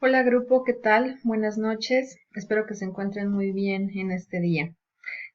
Hola grupo, ¿qué tal? Buenas noches. Espero que se encuentren muy bien en este día.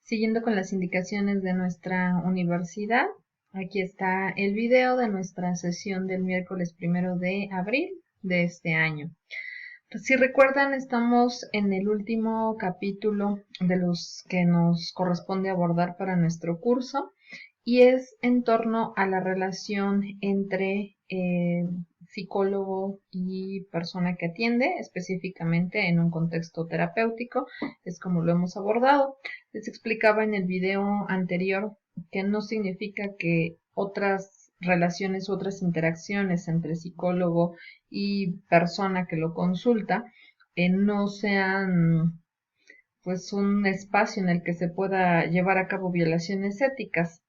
Siguiendo con las indicaciones de nuestra universidad, aquí está el video de nuestra sesión del miércoles 1 de abril de este año. Si recuerdan, estamos en el último capítulo de los que nos corresponde abordar para nuestro curso y es en torno a la relación entre psicólogo y persona que atiende, específicamente en un contexto terapéutico, es como lo hemos abordado. Les explicaba en el video anterior que no significa que otras relaciones, otras interacciones entre psicólogo y persona que lo consulta no sean pues un espacio en el que se pueda llevar a cabo violaciones éticas.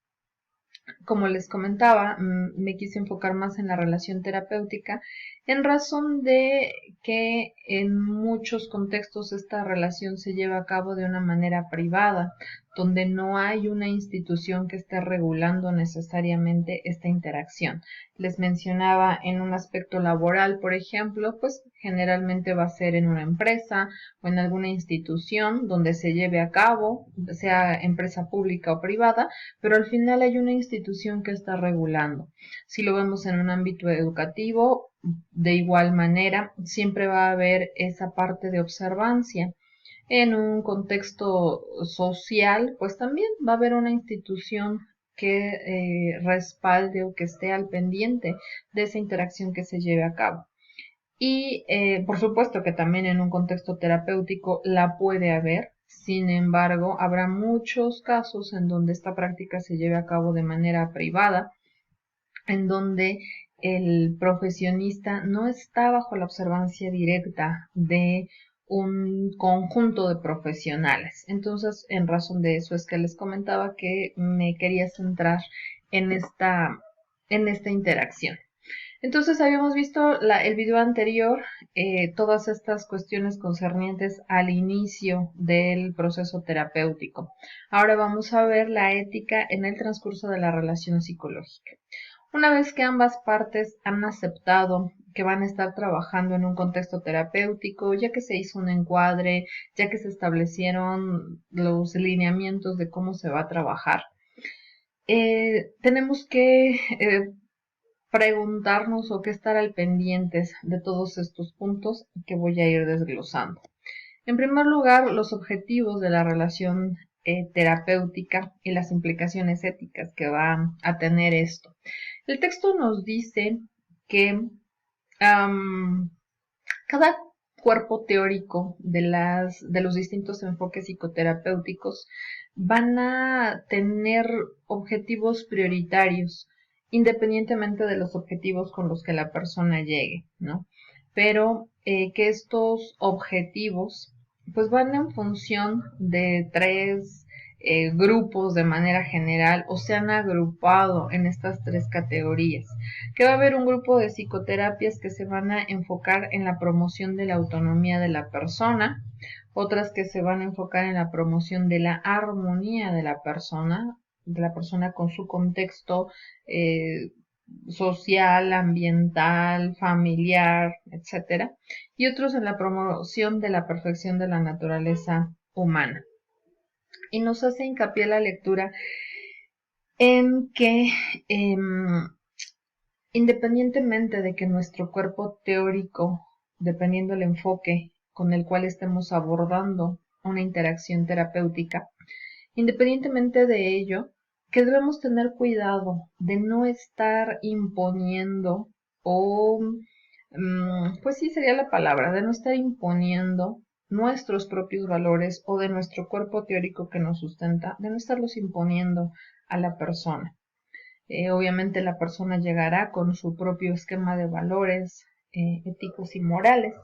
Como les comentaba, me quise enfocar más en la relación terapéutica en razón de que en muchos contextos esta relación se lleva a cabo de una manera privada, donde no hay una institución que esté regulando necesariamente esta interacción. Les mencionaba en un aspecto laboral, por ejemplo, pues generalmente va a ser en una empresa o en alguna institución donde se lleve a cabo, sea empresa pública o privada, pero al final hay una institución que está regulando. Si lo vemos en un ámbito educativo, de igual manera, siempre va a haber esa parte de observancia. En un contexto social, pues también va a haber una institución que respalde o que esté al pendiente de esa interacción que se lleve a cabo. Y por supuesto que también en un contexto terapéutico la puede haber. Sin embargo, habrá muchos casos en donde esta práctica se lleve a cabo de manera privada, en donde el profesionista no está bajo la observancia directa de un conjunto de profesionales. Entonces, en razón de eso es que les comentaba que me quería centrar en esta interacción. Entonces habíamos visto el video anterior, todas estas cuestiones concernientes al inicio del proceso terapéutico. Ahora vamos a ver la ética en el transcurso de la relación psicológica. Una vez que ambas partes han aceptado que van a estar trabajando en un contexto terapéutico, ya que se hizo un encuadre, ya que se establecieron los lineamientos de cómo se va a trabajar, tenemos que preguntarnos o que estar al pendientes de todos estos puntos que voy a ir desglosando. En primer lugar, los objetivos de la relación terapéutica y las implicaciones éticas que va a tener esto. El texto nos dice que cada cuerpo teórico de los distintos enfoques psicoterapéuticos van a tener objetivos prioritarios, independientemente de los objetivos con los que la persona llegue, ¿no? Pero que estos objetivos pues van en función de tres grupos de manera general o se han agrupado en estas tres categorías, que va a haber un grupo de psicoterapias que se van a enfocar en la promoción de la autonomía de la persona, otras que se van a enfocar en la promoción de la armonía de la persona con su contexto social, ambiental, familiar, etcétera, y otros en la promoción de la perfección de la naturaleza humana. Y nos hace hincapié la lectura en que independientemente de que nuestro cuerpo teórico, dependiendo del enfoque con el cual estemos abordando una interacción terapéutica, independientemente de ello, que debemos tener cuidado de no estar imponiendo o, pues sí sería la palabra, de no estar imponiendo nuestros propios valores o de nuestro cuerpo teórico que nos sustenta, de no estarlos imponiendo a la persona. Obviamente la persona llegará con su propio esquema de valores éticos y morales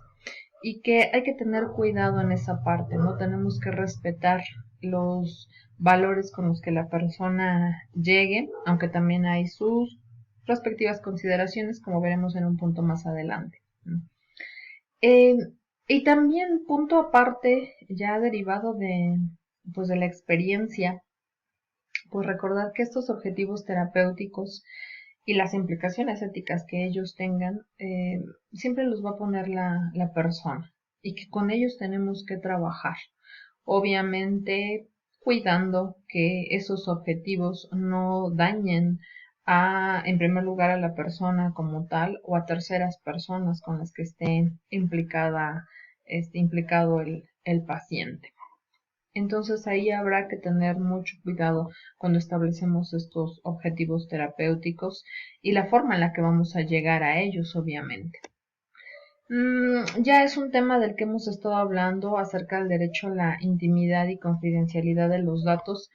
y que hay que tener cuidado en esa parte, ¿no? Tenemos que respetar los valores con los que la persona llegue, aunque también hay sus respectivas consideraciones, como veremos en un punto más adelante, ¿no? Eh, y también punto aparte, ya derivado pues de la experiencia, pues recordar que estos objetivos terapéuticos y las implicaciones éticas que ellos tengan, siempre los va a poner la persona y que con ellos tenemos que trabajar. Obviamente cuidando que esos objetivos no dañen en primer lugar a la persona como tal o a terceras personas con las que esté implicado el paciente. Entonces ahí habrá que tener mucho cuidado cuando establecemos estos objetivos terapéuticos y la forma en la que vamos a llegar a ellos, obviamente. Ya es un tema del que hemos estado hablando acerca del derecho a la intimidad y confidencialidad de los datos.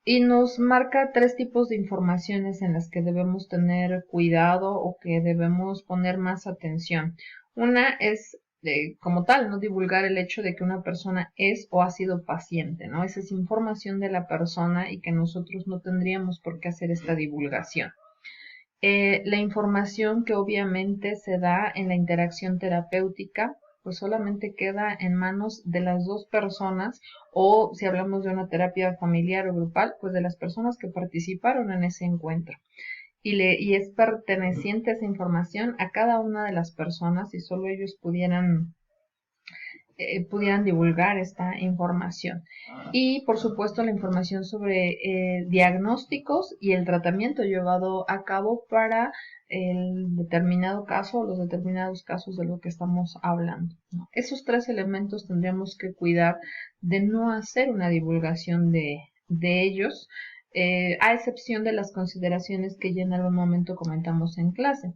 Y nos marca tres tipos de informaciones en las que debemos tener cuidado o que debemos poner más atención. Una es, como tal, no divulgar el hecho de que una persona es o ha sido paciente, ¿no? Esa es información de la persona y que nosotros no tendríamos por qué hacer esta divulgación. La información que obviamente se da en la interacción terapéutica, pues solamente queda en manos de las dos personas o si hablamos de una terapia familiar o grupal, pues de las personas que participaron en ese encuentro. Y es perteneciente esa información a cada una de las personas y solo ellos pudieran divulgar esta información. Y por supuesto la información sobre diagnósticos y el tratamiento llevado a cabo para el determinado caso o los determinados casos de lo que estamos hablando, ¿no? Esos tres elementos tendríamos que cuidar de no hacer una divulgación de ellos, a excepción de las consideraciones que ya en algún momento comentamos en clase.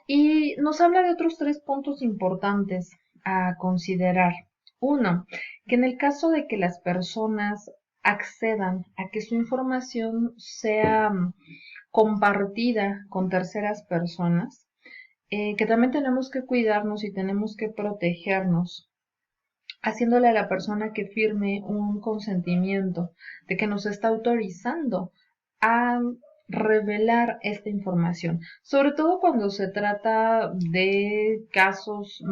Y nos habla de otros tres puntos importantes a considerar. Uno, que en el caso de que las personas accedan a que su información sea compartida con terceras personas, que también tenemos que cuidarnos y tenemos que protegernos, haciéndole a la persona que firme un consentimiento de que nos está autorizando a revelar esta información, sobre todo cuando se trata de casos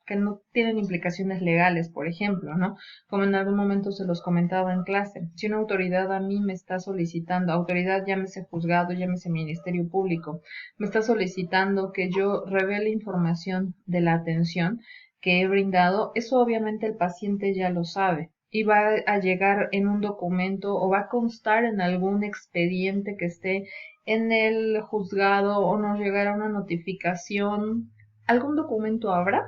que no tienen implicaciones legales, por ejemplo, ¿no? Como en algún momento se los comentaba en clase. Si una autoridad a mí me está solicitando, autoridad llámese juzgado, llámese Ministerio Público, me está solicitando que yo revele información de la atención que he brindado, eso obviamente el paciente ya lo sabe y va a llegar en un documento o va a constar en algún expediente que esté en el juzgado o nos llegará una notificación, algún documento habrá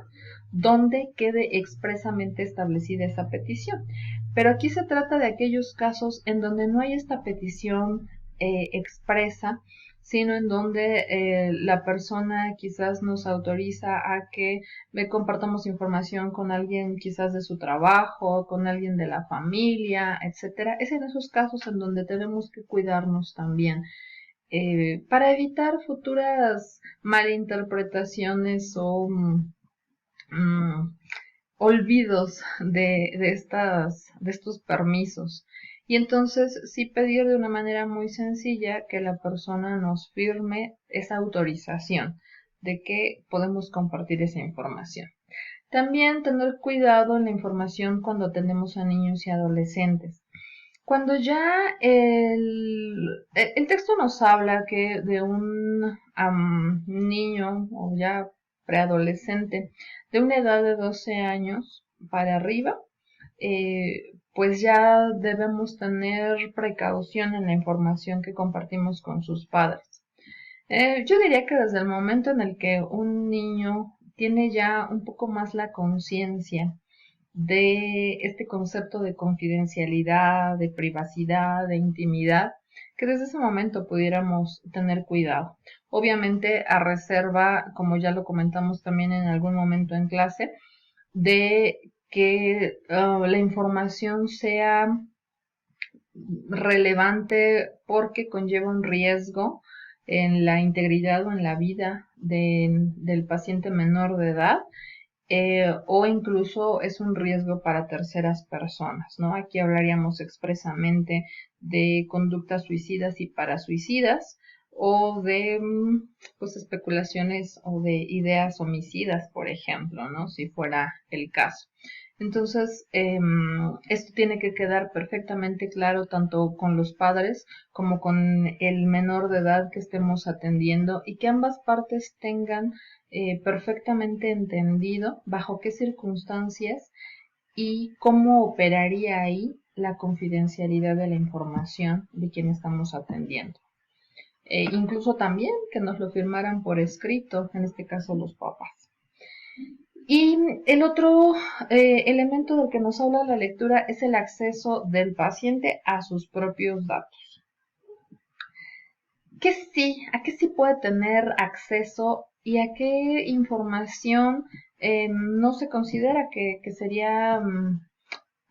donde quede expresamente establecida esa petición. Pero aquí se trata de aquellos casos en donde no hay esta petición expresa, sino en donde la persona quizás nos autoriza a que compartamos información con alguien quizás de su trabajo, con alguien de la familia, etcétera. Es en esos casos en donde tenemos que cuidarnos también. Para evitar futuras malinterpretaciones o olvidos de estos permisos. Y entonces sí pedir de una manera muy sencilla que la persona nos firme esa autorización de que podemos compartir esa información. También tener cuidado en la información cuando atendemos a niños y adolescentes. Cuando ya el texto nos habla que de un niño o ya preadolescente de una edad de 12 años para arriba, pues ya debemos tener precaución en la información que compartimos con sus padres. Yo diría que desde el momento en el que un niño tiene ya un poco más la conciencia de este concepto de confidencialidad, de privacidad, de intimidad, que desde ese momento pudiéramos tener cuidado. Obviamente a reserva, como ya lo comentamos también en algún momento en clase, de que la información sea relevante porque conlleva un riesgo en la integridad o en la vida del paciente menor de edad, o incluso es un riesgo para terceras personas, ¿no? Aquí hablaríamos expresamente de conductas suicidas y parasuicidas o de pues especulaciones o de ideas homicidas, por ejemplo, ¿no? Si fuera el caso. Entonces, esto tiene que quedar perfectamente claro tanto con los padres como con el menor de edad que estemos atendiendo y que ambas partes tengan perfectamente entendido bajo qué circunstancias y cómo operaría ahí la confidencialidad de la información de quien estamos atendiendo. Incluso también que nos lo firmaran por escrito, en este caso los papás. Y el otro elemento del que nos habla la lectura es el acceso del paciente a sus propios datos. ¿A qué sí puede tener acceso y a qué información no se considera que sería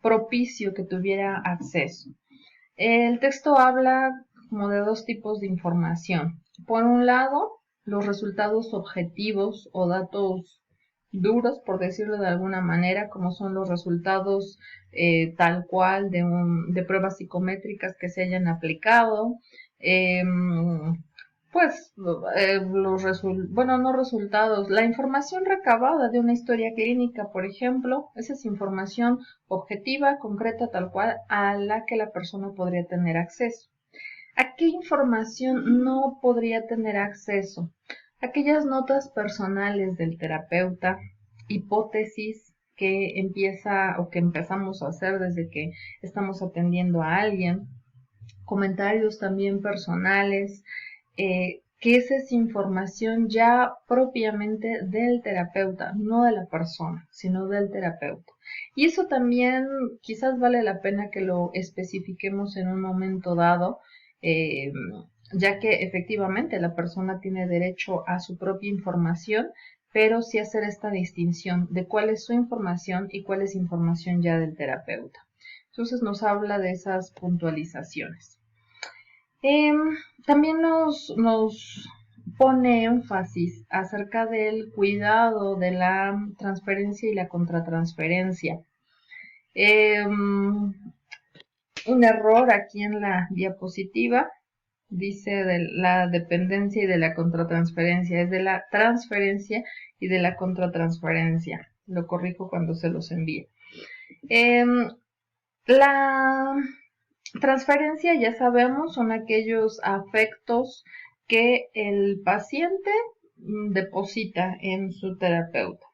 propicio que tuviera acceso? El texto habla como de dos tipos de información. Por un lado, los resultados objetivos o datos duros, por decirlo de alguna manera, como son los resultados tal cual de pruebas psicométricas que se hayan aplicado, eh, pues no resultados, la información recabada de una historia clínica, por ejemplo, esa es información objetiva, concreta, tal cual, a la que la persona podría tener acceso. ¿A qué información no podría tener acceso? Aquellas notas personales del terapeuta, hipótesis que empieza o que empezamos a hacer desde que estamos atendiendo a alguien, comentarios también personales, que esa es información ya propiamente del terapeuta, no de la persona, sino del terapeuta. Y eso también quizás vale la pena que lo especifiquemos en un momento dado, eh, ya que efectivamente la persona tiene derecho a su propia información, pero sí hacer esta distinción de cuál es su información y cuál es información ya del terapeuta. Entonces nos habla de esas puntualizaciones. También nos pone énfasis acerca del cuidado de la transferencia y la contratransferencia. Un error aquí en la diapositiva dice de la dependencia y de la contratransferencia, es de la transferencia y de la contratransferencia. Lo corrijo cuando se los envíe. La transferencia, ya sabemos, son aquellos afectos que el paciente deposita en su terapeuta.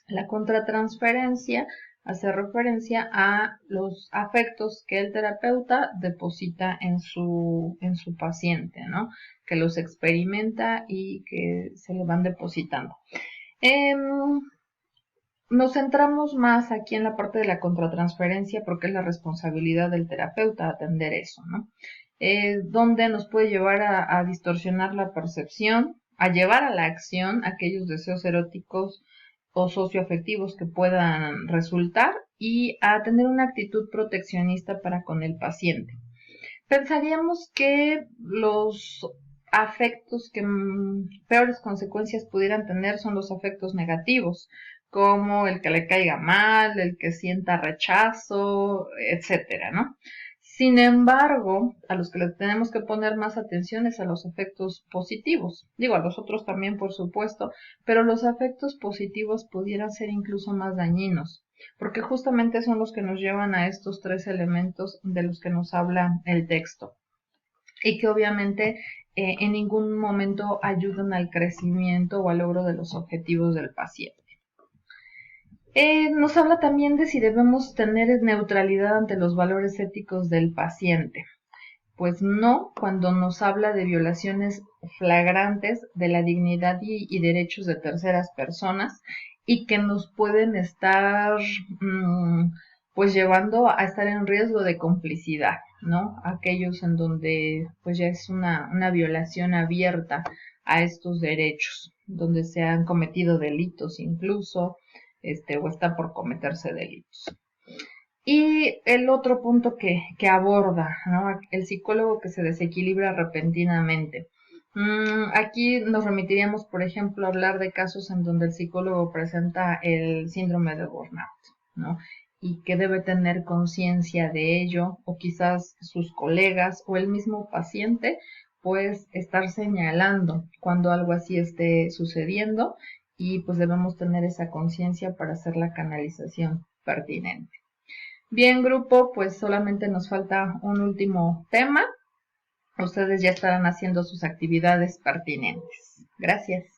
La contratransferencia hace referencia a los afectos que el terapeuta deposita en su paciente, ¿no? Que los experimenta y que se le van depositando. Nos centramos más aquí en la parte de la contratransferencia porque es la responsabilidad del terapeuta atender eso, ¿no? Donde nos puede llevar a distorsionar la percepción, a llevar a la acción aquellos deseos eróticos o socioafectivos que puedan resultar y a tener una actitud proteccionista para con el paciente. Pensaríamos que los afectos que peores consecuencias pudieran tener son los afectos negativos, como el que le caiga mal, el que sienta rechazo, etcétera, ¿no? Sin embargo, a los que le tenemos que poner más atención es a los afectos positivos. Digo, a los otros también, por supuesto, pero los afectos positivos pudieran ser incluso más dañinos, porque justamente son los que nos llevan a estos tres elementos de los que nos habla el texto y que obviamente en ningún momento ayudan al crecimiento o al logro de los objetivos del paciente. Nos habla también de si debemos tener neutralidad ante los valores éticos del paciente. Pues no, cuando nos habla de violaciones flagrantes de la dignidad y derechos de terceras personas y que nos pueden estar pues llevando a estar en riesgo de complicidad, ¿no? Aquellos en donde pues ya es una violación abierta a estos derechos, donde se han cometido delitos incluso, o está por cometerse delitos. Y el otro punto que aborda, ¿no? El psicólogo que se desequilibra repentinamente. Aquí nos remitiríamos, por ejemplo, a hablar de casos en donde el psicólogo presenta el síndrome de burnout, ¿no? Y que debe tener conciencia de ello, o quizás sus colegas o el mismo paciente, pues estar señalando cuando algo así esté sucediendo y pues debemos tener esa conciencia para hacer la canalización pertinente. Bien, grupo, pues solamente nos falta un último tema. Ustedes ya estarán haciendo sus actividades pertinentes. Gracias.